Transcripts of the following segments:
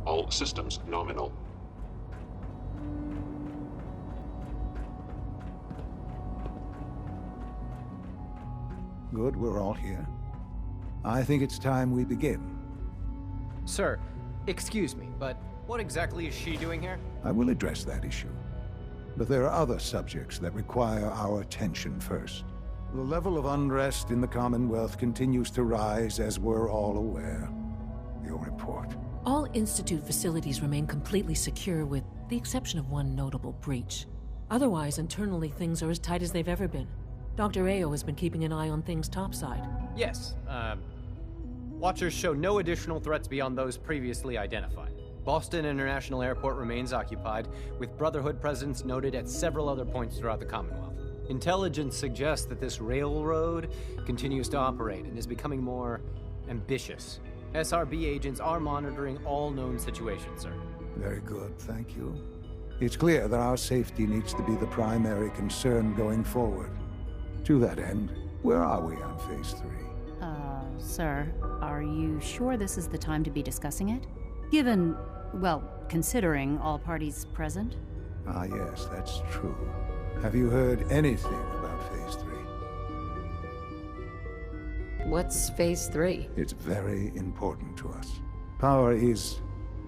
All systems nominal. Good, we're all here. I think it's time we begin. Sir, excuse me, but what exactly is she doing here? I will address that issue. But there are other subjects that require our attention first. The level of unrest in the Commonwealth continues to rise, as we're all aware. Your report. All Institute facilities remain completely secure with the exception of one notable breach. Otherwise, internally things are as tight as they've ever been. Dr. Ayo has been keeping an eye on things topside. Yes, Watchers show no additional threats beyond those previously identified. Boston International Airport remains occupied, with Brotherhood presence noted at several other points throughout the Commonwealth. Intelligence suggests that this railroad continues to operate and is becoming more ambitious. SRB agents are monitoring all known situations, sir. Very good, thank you. It's clear that our safety needs to be the primary concern going forward. To that end, where are we on Phase 3? Sir, are you sure this is the time to be discussing it? Given, well, considering all parties present? Ah, yes, that's true. Have you heard anything about Phase 3? What's Phase 3? It's very important to us. Power is,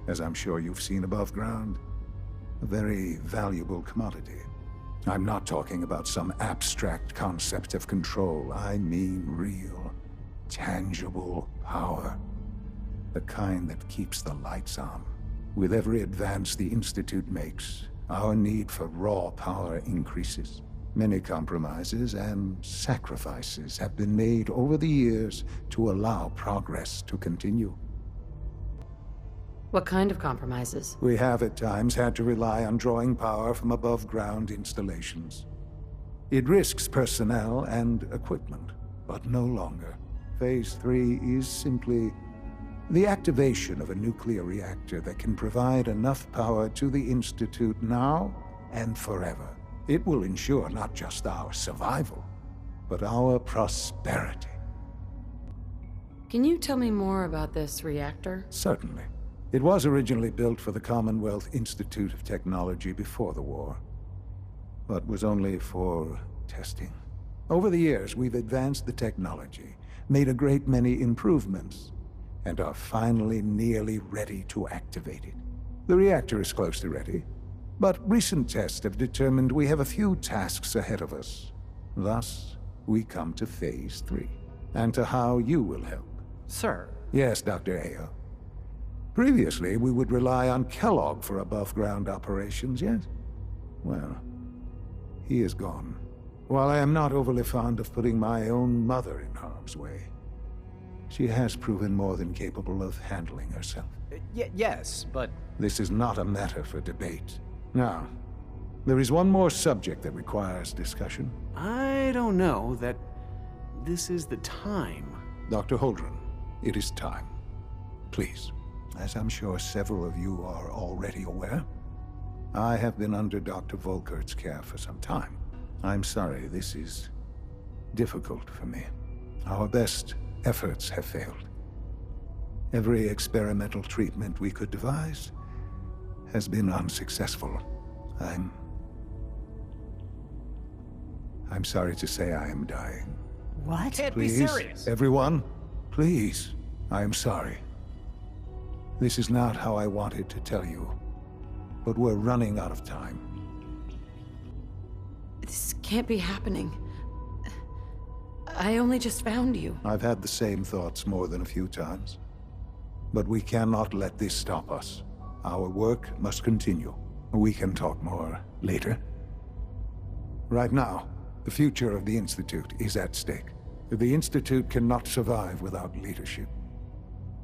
as I'm sure you've seen above ground, a very valuable commodity. I'm not talking about some abstract concept of control. I mean real, tangible power. The kind that keeps the lights on. With every advance the Institute makes, our need for raw power increases. Many compromises and sacrifices have been made over the years to allow progress to continue. What kind of compromises? We have at times had to rely on drawing power from above-ground installations. It risks personnel and equipment, but no longer. Phase 3 is simply the activation of a nuclear reactor that can provide enough power to the Institute now and forever. It will ensure not just our survival, but our prosperity. Can you tell me more about this reactor? Certainly. It was originally built for the Commonwealth Institute of Technology before the war, but was only for testing. Over the years, we've advanced the technology, made a great many improvements, and are finally nearly ready to activate it. The reactor is close to ready, but recent tests have determined we have a few tasks ahead of us. Thus, we come to Phase 3, and to how you will help. Sir. Yes, Dr. Ayo. Previously, we would rely on Kellogg for above-ground operations, yes? Well, he is gone. While I am not overly fond of putting my own mother in harm's way, she has proven more than capable of handling herself. Yes, but... This is not a matter for debate. Now, there is one more subject that requires discussion. I don't know that this is the time. Dr. Holdren, it is time. Please. As I'm sure several of you are already aware, I have been under Dr. Volkert's care for some time. I'm sorry, this is difficult for me. Our best efforts have failed. Every experimental treatment we could devise has been unsuccessful. I'm sorry to say I am dying. What? Can't Please, be serious. everyone, please, I am sorry. This is not how I wanted to tell you, but we're running out of time. This can't be happening. I only just found you. I've had the same thoughts more than a few times. But we cannot let this stop us. Our work must continue. We can talk more later. Right now, the future of the Institute is at stake. The Institute cannot survive without leadership.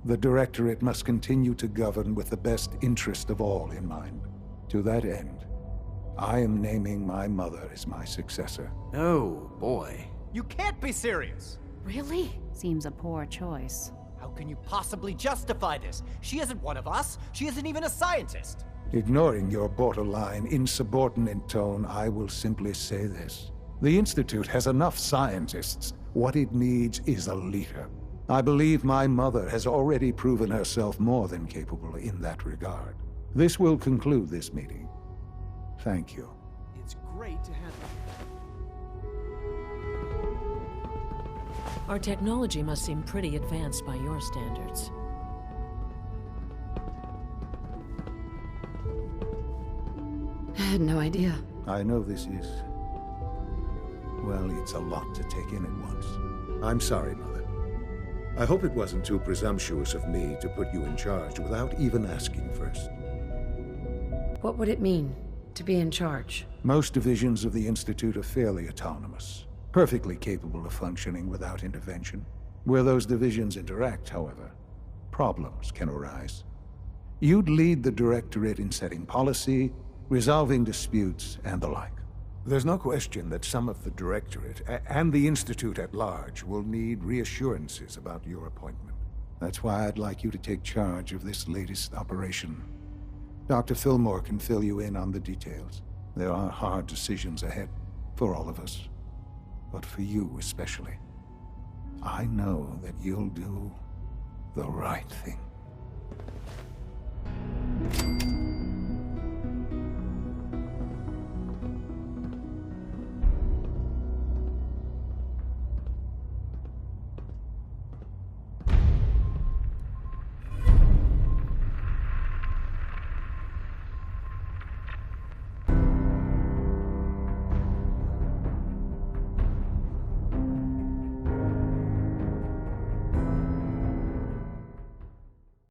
The Directorate must continue to govern with the best interest of all in mind. To that end, I am naming my mother as my successor. Oh, boy. You can't be serious! Really? Seems a poor choice. How can you possibly justify this? She isn't one of us. She isn't even a scientist. Ignoring your borderline, insubordinate tone, I will simply say this. The Institute has enough scientists. What it needs is a leader. I believe my mother has already proven herself more than capable in that regard. This will conclude this meeting. Thank you. It's great to have Our technology must seem pretty advanced by your standards. I had no idea. I know this is... well, it's a lot to take in at once. I'm sorry, Mother. I hope it wasn't too presumptuous of me to put you in charge without even asking first. What would it mean to be in charge? Most divisions of the Institute are fairly autonomous, perfectly capable of functioning without intervention. Where those divisions interact, however, problems can arise. You'd lead the Directorate in setting policy, resolving disputes, and the like. There's no question that some of the Directorate, and the Institute at large, will need reassurances about your appointment. That's why I'd like you to take charge of this latest operation. Dr. Fillmore can fill you in on the details. There are hard decisions ahead, for all of us. But for you especially. I know that you'll do the right thing.